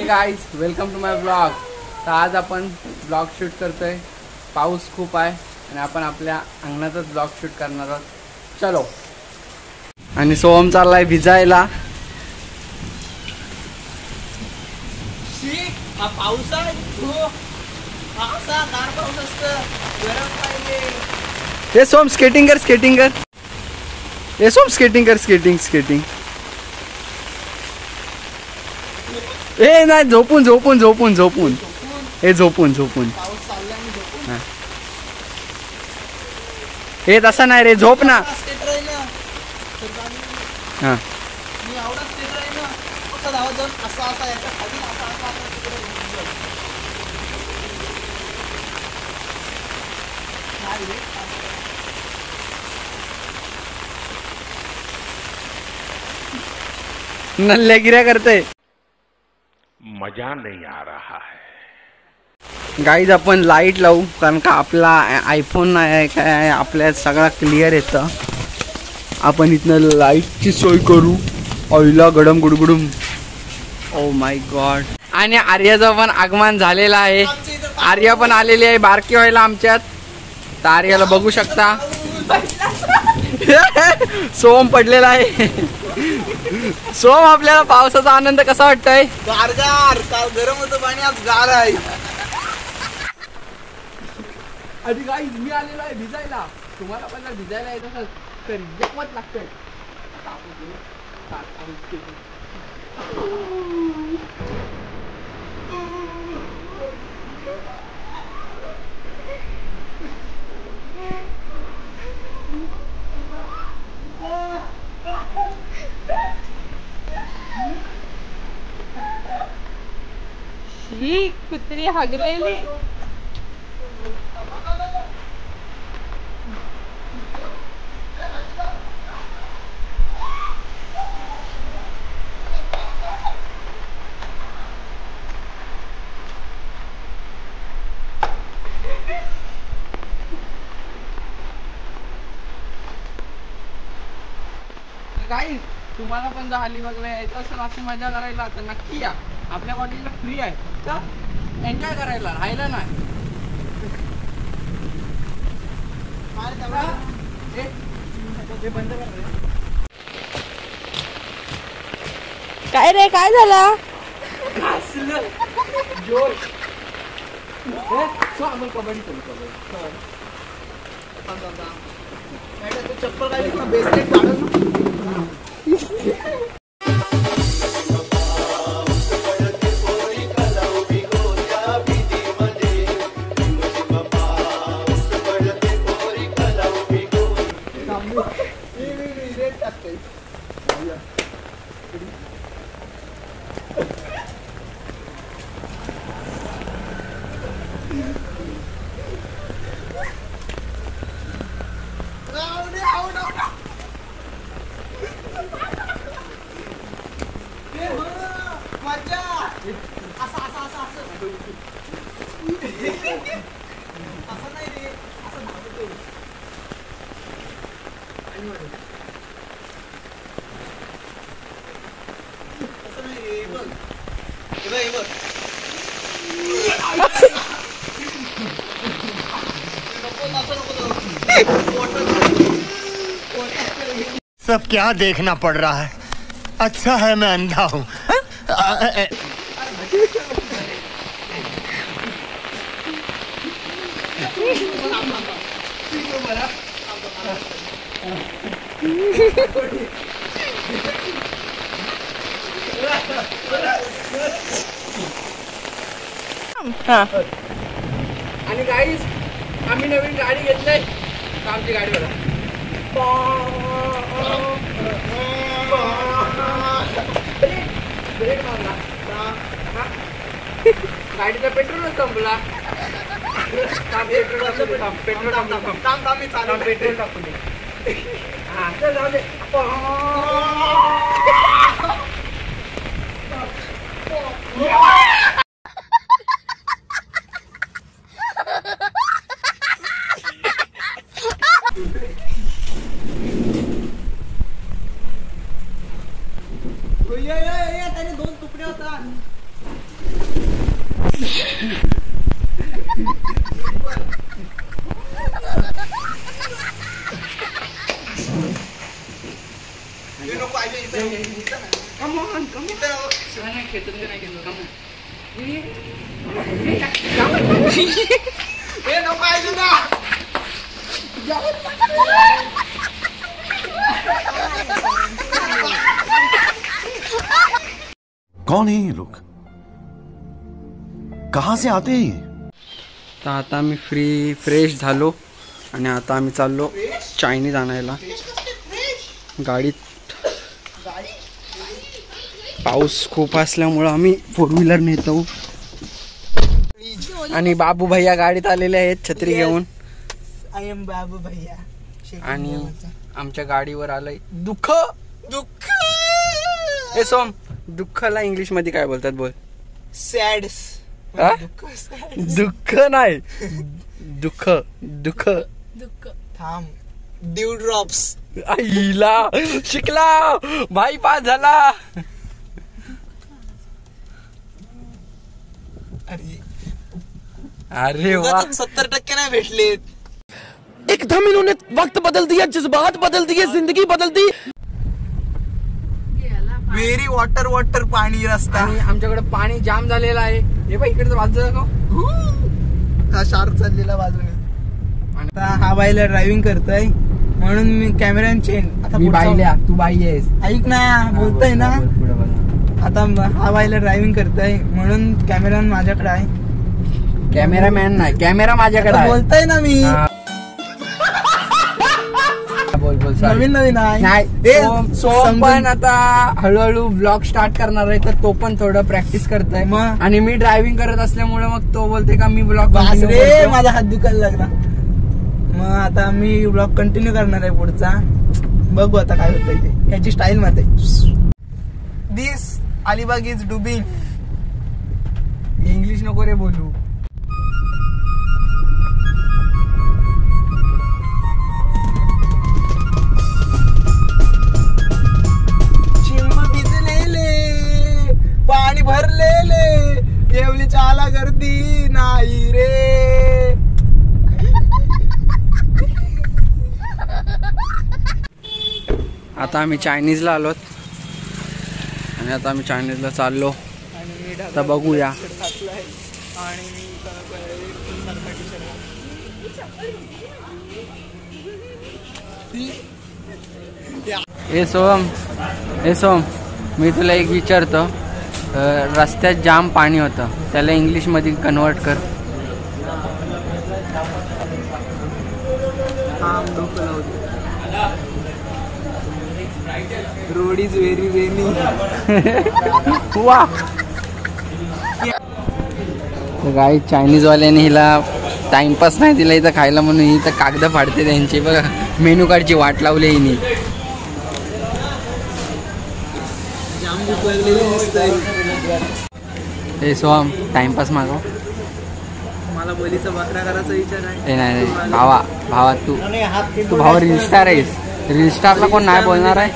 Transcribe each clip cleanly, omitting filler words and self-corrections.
Guys, welcome to my blog. तर आज आपण ब्लॉग शूट करतोय। पाऊस खूप आहे आणि आपण आपल्या अंगणातच ब्लॉग शूट करणार आहोत। चलो। आणि सोहम चाललाय भिजायला। पाऊस आहे पाऊस असतं गरम पाहिजे। हे सोहम स्केटिंग कर। हे सोहम स्केटिंग कर स्केटिंग। ए नाही, झोपून हे झोपून पाऊस चाललाय आणि झोपून। हे तसा नाही रे, झोप ना। स्केटर आहे ना, हां मी आवडा स्केटर आहे ना, असा धावत जाऊन असा याच्या खाली असा तिकडे नल्ल्या गिऱ्या करते। मजा नहीं आ रहा है। गाईज आपण लाईट लावू, कारण का आपला आयफोन नाही आहे काय, आपल्या सगळा क्लिअर येतं। आपण इथनं लाईटची सोय करू। ऑइला गडम गुडगुडूम। Oh my god. आणि आर्याचं पण आगमन झालेलं आहे। आर्या पण आलेली आहे बारकी व्हायला आमच्यात। तर आर्याला बघू शकता। सोम पडलेला आहे। सोम, आपल्याला पावसाचा आनंद कसा वाटतोय? गारगार, काल गरम होतं पाणी, आज गार आहे। आणि गाईज मी आलेलो आहे भिजायला। तुम्हाला पण जर भिजायला येत असेल तर जमत लागतंय। ही कुत्री हगलेली। गाईज तुम्हाला पण जर अलिबागला यायचं असेल अशी मजा करायला तर नक्की या। आपल्या कॉलेजला फ्री आहे, तर एन्जॉय करायला, राहायला नाही। काय रे, काय झालं? कबड्डी चप्पल काय बेसलेट काढून सब क्या देखना पड़ रहा है। अच्छा है मैं अंधा हूँ। आणि गाईज आम्ही नवीन गाडी घेतली। आमची गाडी बघा। ब्रेक मारला, गाडीचा पेट्रोलच संपला। पेट्रोल टाकू दे। हा चल जाऊ दे। त्याने 2 तुकडे होता। कौन है ये लोग, कहां से आते हैं ये? तर आता आम्ही फ्रेश झालो आणि आता आम्ही चाललो चायनीज आणायला. गाडीत पाऊस खूप असल्यामुळं आम्ही 4 व्हीलर नेतो. आणि बाबू भैया गाडीत आलेले आहेत छत्री घेऊन. आय एम बाबू भैया. आणि आमच्या गाडीवर आलंय दुःख. ए सोम, दुःखला इंग्लिश मध्ये काय बोलतात बोल. सॅड. दुःख नाही, दुःख दुःख. थांब. Due drops. आईला शिकला भाई, पास झाला. अरे वा, 70% नाही भेटलेत. एकदम इन्होंने वक्त बदल दिया, जज्बात बदल दिए, जिंदगी बदल दी. व्हेरी वॉटर पाणी रस्ता. आणि आमच्याकडे पाणी जाम झालेलं आहे. हे बाई इकडे बाजूला का हा शार्क चाललेला बाजूने. आता हा बाईला ड्रायव्हिंग करतोय म्हणून मी कॅमेरा चेन. आता मी बाईल्या, तू बाई आहेस. ऐक ना, बोलतोय ना. आता हा बाईला ड्रायव्हिंग करतोय म्हणून कॅमेरा माझ्याकडे आहे. कॅमेरामॅन नाही, कॅमेरा माझ्याकडे आहे. बोलतोय ना मी. बोल बोल. नवीन आहे. नाही सोम पण आता हळूहळू ब्लॉग स्टार्ट करणार आहे, तर तो पण थोडं प्रॅक्टिस करतोय. मग? आणि मी ड्रायव्हिंग करत असल्यामुळे मग तो बोलते का मी ब्लॉग. रे माझा हात दुखायला लागला. मग आता मी ब्लॉग कंटिन्यू करणार आहे पुढचा. बघू आता काय होतंय ते. याची स्टाईल मध्ये. दिस अलिबाग इज डुबिंग. इंग्लिश नको रे बोलू. पाणी भरलेले येवलीच्या आला गर्दी नाही रे. आता आम्ही चायनीजला आलोत आणि आता आम्ही चायनीजला चाललो. आता बघूया. ए सोम, मी तुला एक विचारतो. रस्त्यात जाम पाणी होतं, त्याला इंग्लिश मध्ये कन्वर्ट कर. Road is very rainy. वा. गाई चायनीज वाल्याने हिला टाइमपास नाही दिला इथं खायला म्हणून ही तर कागद फाडते त्यांची. बघा मेनू कार्डची वाट लावली हिने. ए सोहम, टाइमपास मागव. मला बलीचा बकरा करायचा विचार आहे. ए नाही भावा तू भावा रील स्टार आहेस. रील स्टारला कोण नाही बोलणार आहे.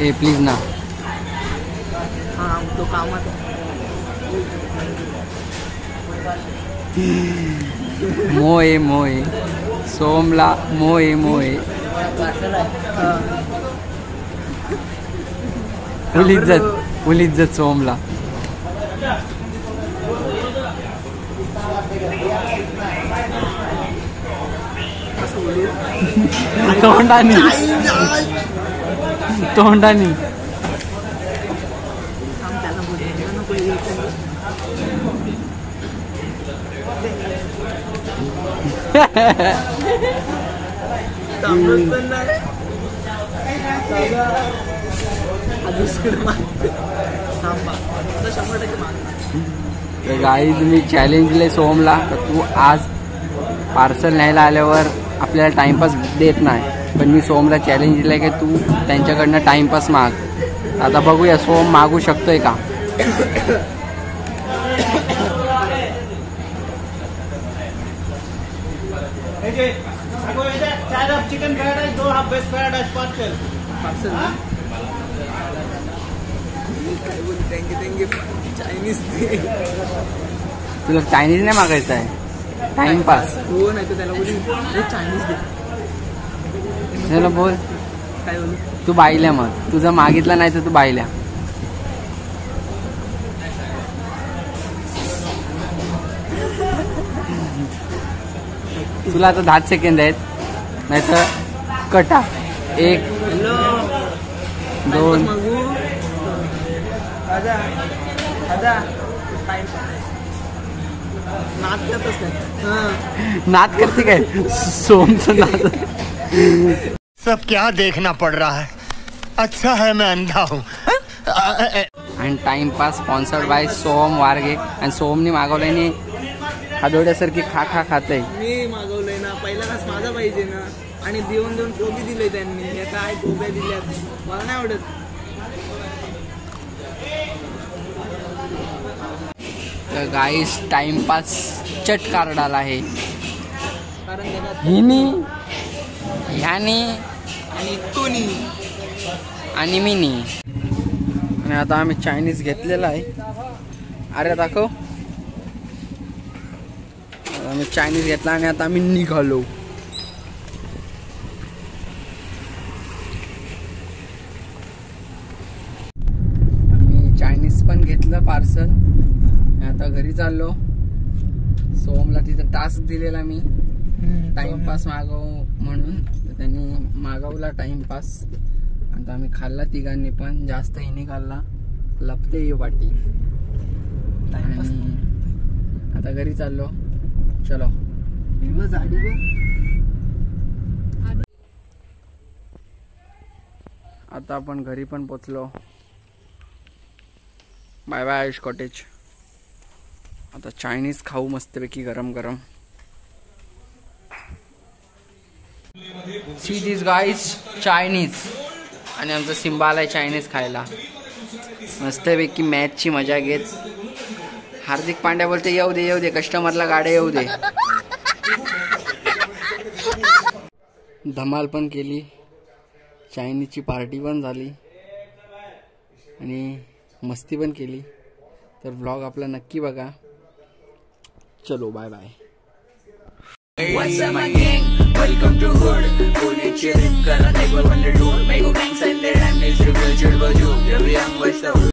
ए प्लीज ना. हा तो कामात. मोये सोमला मोये. फुल इज्जत सोमला. तोंडानी गाईज मी चॅलेंज दिले सोमला, तू आज पार्सल न्यायला आल्यावर आपल्याला टाइमपास देत नाही, पण मी सोमला चॅलेंज दिलंय की तू त्यांच्याकडनं टाइमपास माग. आता बघूया सोम मागू शकतोय का. Chicken fried rice 2 half veg fried rice parcel. काय बोलू देंगे चायनीज दे. तुला चायनीज नाही मागायचं आहे, टाइमपास. हो नाही तर त्याला बोलू चायनीज दे. चला बोल, काय बोलू तू बाईल्या मग. तुझं मागितलं नाही तर तू बाईल्या. तुला आता 10 सेकंद आहेत, नाही तर कटा. 1 2 मागू दादा दादा टाइम नाच करतच नाही. नाद करते काय सोमचं नाद. सब क्या देखना पड़ रहा है, अच्छा है मैं अंधा हूँ. आणि टाइमपास स्पॉन्सर्ड बाय सोहम वारगे. आणि सोहमने मागवल्याने खादोड्यासारखी खा खाते. मी मागवलंय ना, पहिला तास माझा पाहिजे ना. आणि देऊन कोबी दिले त्यांनी. हे काय कोब्या दिल्यात मला नाही आवडत. तर गाईस टाइमपास चट कार्डाला आहे. कारण त्याच्यात हिनी ह्यानी आणि कोणी आणि मिनी. आणि आता आम्ही चायनीज घेतलेला आहे. अरे दाखव. आम्ही चायनीज घेतला आणि आता आम्ही निघालो. आम्ही चायनीज पण घेतलं पार्सल. आता घरी चाललो. सोमला तिथं टास्क दिलेला मी, टाइमपास मागव म्हणून. तर त्यांनी मागवला टाइमपास. आता आम्ही खाल्ला तिघांनी पण. जास्त हिने खाल्ला. लपते ये वाटी. आणि आता घरी चाललो. चलो. आता आपण घरी पण पोचलो. Bye bye Ayush cottage. आता चायनीज खाऊ मस्तपैकी गरम गरम. See this guys Chinese. आणि आमचा सिम्बा आलाय चायनीज खायला. मस्तपैकी मॅचची मजा घेत. हार्दिक पांड्या बोलते येऊ दे कस्टमरला गाड्या येऊ दे. धमाल पण केली. चायनीजची पार्टी पण झाली आणि मस्ती पण केली. तर व्लॉग आपला नक्की बघा. चलो bye bye. What's up my gang? Welcome to hood. Pune chill, kara they go on the road. Make a gang send their hand is real chill, but you, every young was